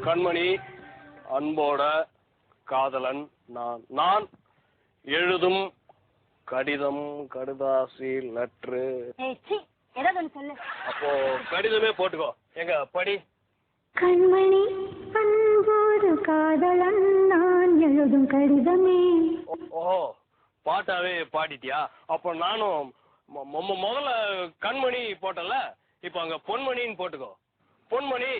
கண்மணி, அன்போட காதலன் நான் எழுதும் கடிதம், கடுதாசி, லெட்ரு. அப்போ கடிதமே போட்டுக்கோ. எங்க படி. கண்மணி, அன்போடு காதலன் நான் எழுதும் கடிதமே. ஓஹோ, பாட்டாவே பாடிட்டியா? அப்போ நானும் முதல்ல கண்மணி போட்டல, இப்ப அங்க பொன்மணின்னு போட்டுக்கோ. பொன்மணி,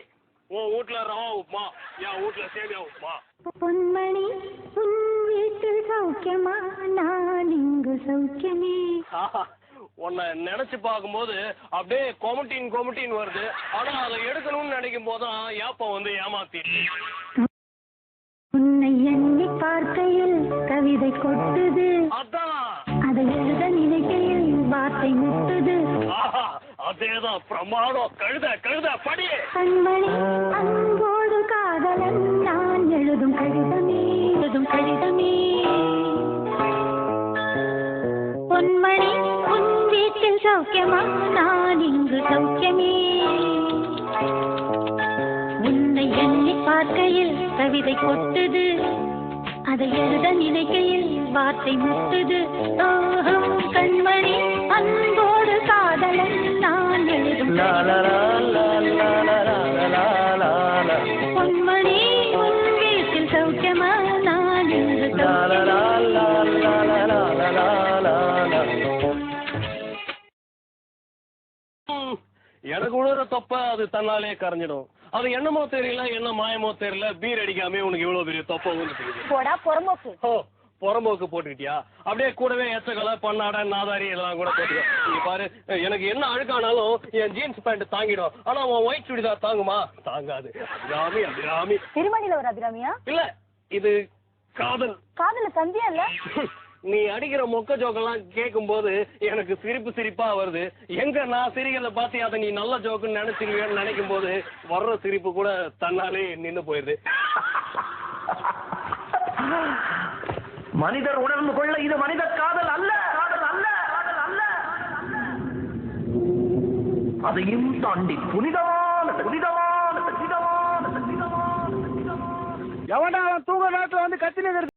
உன் வீட்டுல ரவா உப்புமா, என் வீட்டுல சேமியா உப்புமா. பொன்மணி, உன் வீட்டில் சௌக்கியமா, நான் இங்கு சௌக்கியமே. உன்னை நினைச்சு பார்க்கும்போது அப்படியே கொமட்டின் வருது. ஆனா அதை எடுக்கணும்னு நினைக்கும் போதுதான் ஏப்பம் வந்து ஏமாத்தி. உன்னை எண்ணி பார்க்கையில் கவிதை கொட்டுது, அதான் அதை எழுத நினைக்கையில் வார்த்தை முட்டுது. அதேதான் பிரமாணம். கழுத படி. கண்மணி, அன்போடு காதலன் நான் எழுதும் கடிதமே. பொன்மணி, உன் வீட்டில் சௌக்கியமா, நான் இங்கு சௌக்கியமே. உன்னை எண்ணி பார்க்கையில் கவிதை கொட்டுது, அதை எழுத நினைக்கையில் வார்த்தை முட்டுது. கண்மணி, அன்போடு காதலன் நான் எழுதும் பொன்மணி, உன் வீட்டில் சௌக்கியமா, நான் இங்கு எனக்கு உணர தப்ப அது தன்னாலே கரைஞ்சிடும். அது என்னமோ தெரியல, என்ன மாயமோ தெரியல, பீர் அடிக்காம உனக்கு இவ்வளவு பெரிய தொப்ப புறம்போக்கு போட்டுக்கிட்டியா? அப்படியே கூடவே எச்சக்கலை, பண்ணாடை, நாதாரி எல்லாம் கூட போட்டுக்க. நீ பாரு, எனக்கு என்ன அழுக்கானாலும் என் ஜீன்ஸ் பேண்ட் தாங்கிடும். ஆனா உன் ஒயிட் சுடிதார் தாங்குமா? தாங்காது. அபிராமி திருமணில ஒரு அபிராமியா? இல்ல, இது காதல். காதல சந்தியா இல்ல? நீ அடிக்கிற மொக்க ஜோக்கெல்லாம் கேட்கும் போது எனக்கு சிரிப்பா வருது. எங்க நான் சிரிக்கிறத பார்த்து அதை நீ நல்ல ஜோக்குன்னு நினைச்சிருவேன்னு நினைக்கும் போது வர்ற சிரிப்பு கூட தன்னாலே நின்று போயிருது. மனிதர் உணர்ந்து கொள்ள இது மனித காதல் அல்ல. அதையும் தாண்டி புனிதமான எவனா அவன் தூங்க நேரத்துல வந்து கத்தினு